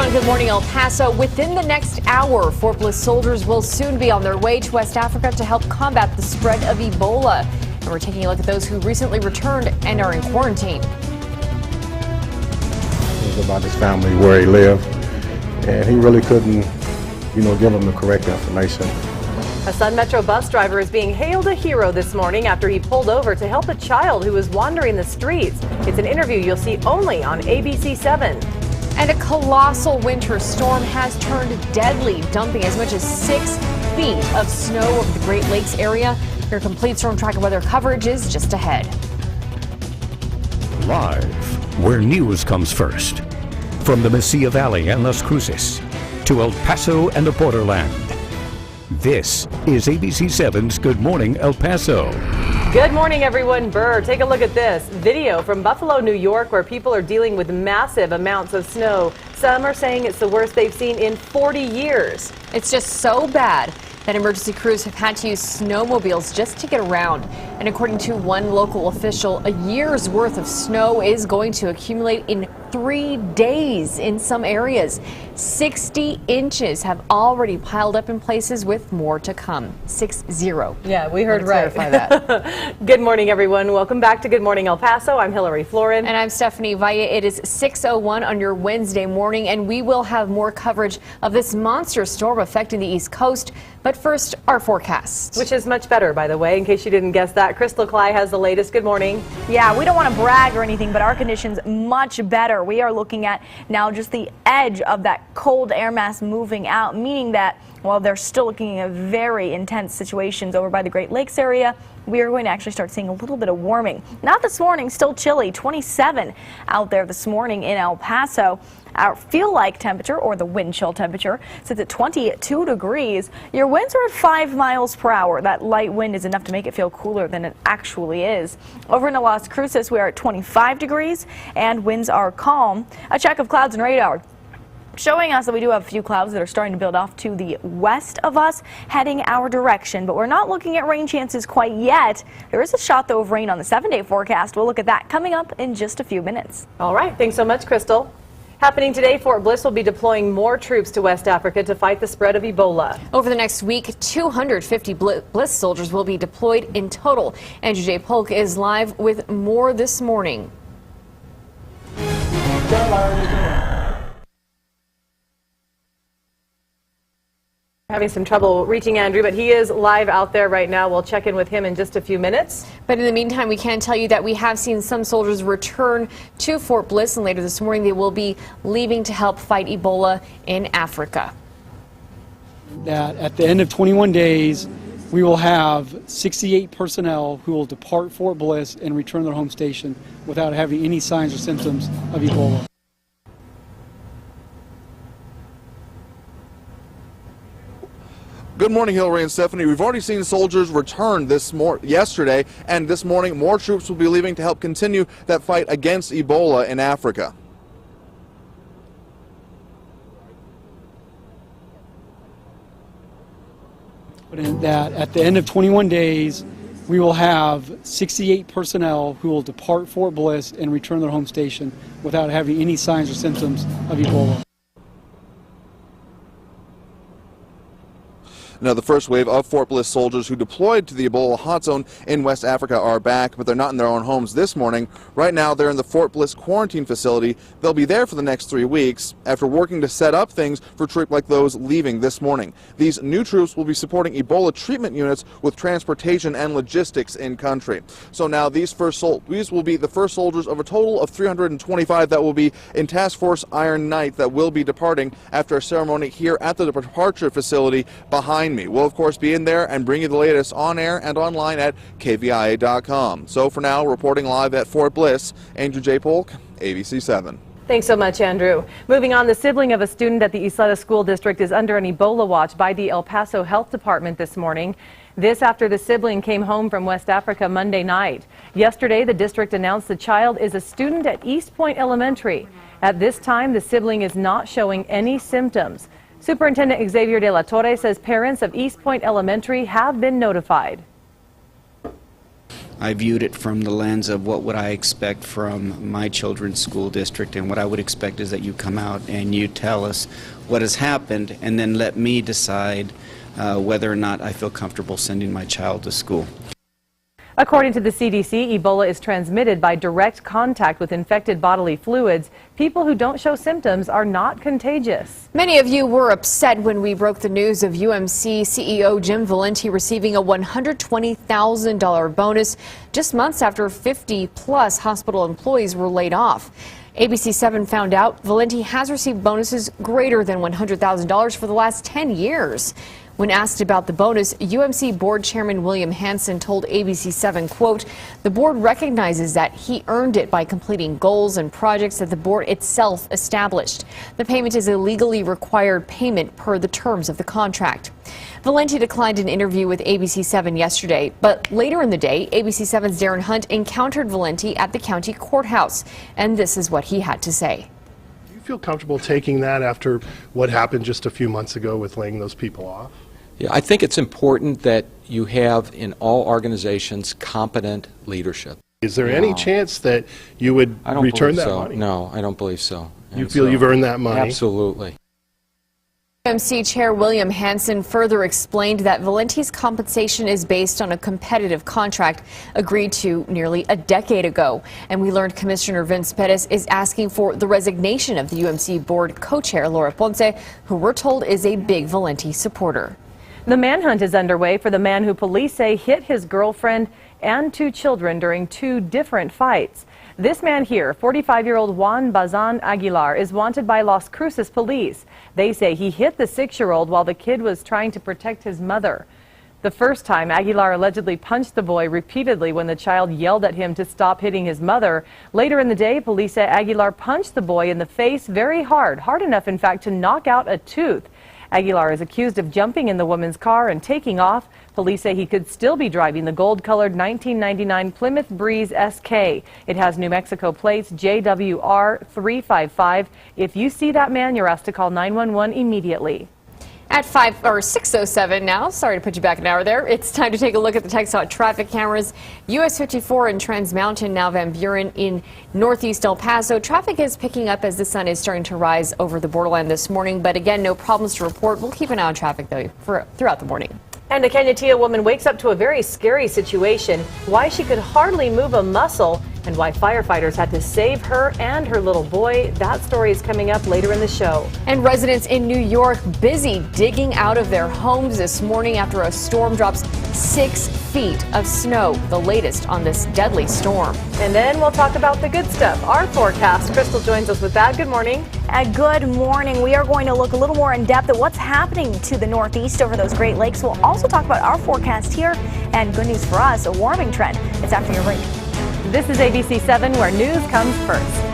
on Good Morning El Paso. Within the next hour, Fort Bliss soldiers will soon be on their way to West Africa to help combat the spread of Ebola. And we're taking a look at those who recently returned and are in quarantine. It was about his family, where he lived, and he really couldn't, give them the correct information. A Sun Metro bus driver is being hailed a hero this morning after he pulled over to help a child who was wandering the streets. It's an interview you'll see only on ABC 7. And a colossal winter storm has turned deadly, dumping as much as 6 feet of snow over the Great Lakes area. Your complete storm track and weather coverage is just ahead. Live, where news comes first. From the Mesilla Valley and Las Cruces to El Paso and the borderland. This is ABC 7's Good Morning El Paso. Good morning, everyone. Burr, take a look at this video from Buffalo, New York, where people are dealing with massive amounts of snow. Some are saying it's the worst they've seen in 40 years. It's just so bad that emergency crews have had to use snowmobiles just to get around. And according to one local official, a year's worth of snow is going to accumulate in 3 days in some areas. 60 inches have already piled up in places with more to come. 60. Yeah, we heard right. Clarify that. Good morning, everyone. Welcome back to Good Morning El Paso. I'm Hillary Floren. And I'm Stephanie Valle. It is 6:01 on your Wednesday morning, and we will have more coverage of this monster storm affecting the East Coast. But first, our forecast. Which is much better, by the way, in case you didn't guess that. Crystal Cly has the latest. Good morning. Yeah, we don't want to brag or anything, but our conditions much better. We are looking at now just the edge of that cold air mass moving out, meaning that while they're still looking at very intense situations over by the Great Lakes area, we are going to actually start seeing a little bit of warming. Not this morning, still chilly, 27 out there this morning in El Paso. Our feel-like temperature, or the wind chill temperature, sits at 22 degrees. Your winds are at 5 miles per hour. That light wind is enough to make it feel cooler than it actually is. Over in Las Cruces, we are at 25 degrees, and winds are calm. A check of clouds and radar showing us that we do have a few clouds that are starting to build off to the west of us, heading our direction. But we're not looking at rain chances quite yet. There is a shot, though, of rain on the 7-day forecast. We'll look at that coming up in just a few minutes. All right. Thanks so much, Crystal. Happening today, Fort Bliss will be deploying more troops to West Africa to fight the spread of Ebola. Over the next week, 250 Bliss soldiers will be deployed in total. Andrew J. Polk is live with more this morning. Having some trouble reaching Andrew, but he is live out there right now. We'll check in with him in just a few minutes. But in the meantime, we can tell you that we have seen some soldiers return to Fort Bliss, and later this morning they will be leaving to help fight Ebola in Africa. That at the end of 21 days, we will have 68 personnel who will depart Fort Bliss and return to their home station without having any signs or symptoms of Ebola. Good morning, Hillary and Stephanie. We've already seen soldiers return yesterday, and this morning more troops will be leaving to help continue that fight against Ebola in Africa. That at the end of 21 days, we will have 68 personnel who will depart Fort Bliss and return to their home station without having any signs or symptoms of Ebola. Now, the first wave of Fort Bliss soldiers who deployed to the Ebola hot zone in West Africa are back, but they're not in their own homes this morning. Right now, they're in the Fort Bliss quarantine facility. They'll be there for the next 3 weeks after working to set up things for troops like those leaving this morning. These new troops will be supporting Ebola treatment units with transportation and logistics in country. So now these will be the first soldiers of a total of 325 that will be in Task Force Iron Knight that will be departing after a ceremony here at the departure facility behind me. We'll, of course, be in there and bring you the latest on air and online at KVIA.com. So for now, reporting live at Fort Bliss, Andrew J. Polk, ABC 7. Thanks so much, Andrew. Moving on, the sibling of a student at the Isleta School District is under an Ebola watch by the El Paso Health Department this morning. This after the sibling came home from West Africa Monday night. Yesterday, the district announced the child is a student at East Point Elementary. At this time, the sibling is not showing any symptoms. Superintendent Xavier de la Torre says parents of East Point Elementary have been notified. I viewed it from the lens of what would I expect from my children's school district, and what I would expect is that you come out and you tell us what has happened and then let me decide whether or not I feel comfortable sending my child to school. According to the CDC, Ebola is transmitted by direct contact with infected bodily fluids. People who don't show symptoms are not contagious. Many of you were upset when we broke the news of UMC CEO Jim Valenti receiving a $120,000 bonus just months after 50-plus hospital employees were laid off. ABC 7 found out Valenti has received bonuses greater than $100,000 for the last 10 years. When asked about the bonus, UMC Board Chairman William Hanson told ABC 7, quote, "The board recognizes that he earned it by completing goals and projects that the board itself established. The payment is a legally required payment per the terms of the contract." Valenti declined an interview with ABC 7 yesterday, but later in the day, ABC 7's Darren Hunt encountered Valenti at the county courthouse, and this is what he had to say. Do you feel comfortable taking that after what happened just a few months ago with laying those people off? Yeah, I think it's important that you have in all organizations competent leadership. Is there any chance that you would return that money? No, I don't believe so. You feel you've earned that money? Absolutely. UMC Chair William Hanson further explained that Valenti's compensation is based on a competitive contract agreed to nearly a decade ago. And we learned Commissioner Vince Perez is asking for the resignation of the UMC board co-chair Laura Ponce, who we're told is a big Valenti supporter. The manhunt is underway for the man who police say hit his girlfriend and 2 children during 2 different fights. This man here, 45-year-old Juan Bazan Aguilar, is wanted by Las Cruces police. They say he hit the 6-year-old while the kid was trying to protect his mother. The first time, Aguilar allegedly punched the boy repeatedly when the child yelled at him to stop hitting his mother. Later in the day, police say Aguilar punched the boy in the face very hard enough, in fact, to knock out a tooth. Aguilar is accused of jumping in the woman's car and taking off. Police say he could still be driving the gold-colored 1999 Plymouth Breeze SK. It has New Mexico plates JWR 355. If you see that man, you're asked to call 911 immediately. At 6:07 now, sorry to put you back an hour there. It's time to take a look at the TxDOT traffic cameras. US 54 in Trans Mountain, now Van Buren in northeast El Paso. Traffic is picking up as the sun is starting to rise over the borderline this morning. But again, no problems to report. We'll keep an eye on traffic, though, throughout the morning. And a Kenyatta woman wakes up to a very scary situation. Why she could hardly move a muscle and why firefighters had to save her and her little boy. That story is coming up later in the show. And residents in New York busy digging out of their homes this morning after a storm drops 6 feet of snow, the latest on this deadly storm. And then we'll talk about the good stuff, our forecast. Crystal joins us with that. Good morning. Good morning. We are going to look a little more in depth at what's happening to the northeast over those Great Lakes. We'll also talk about our forecast here and good news for us, a warming trend. It's after your break. This is ABC 7, where news comes first.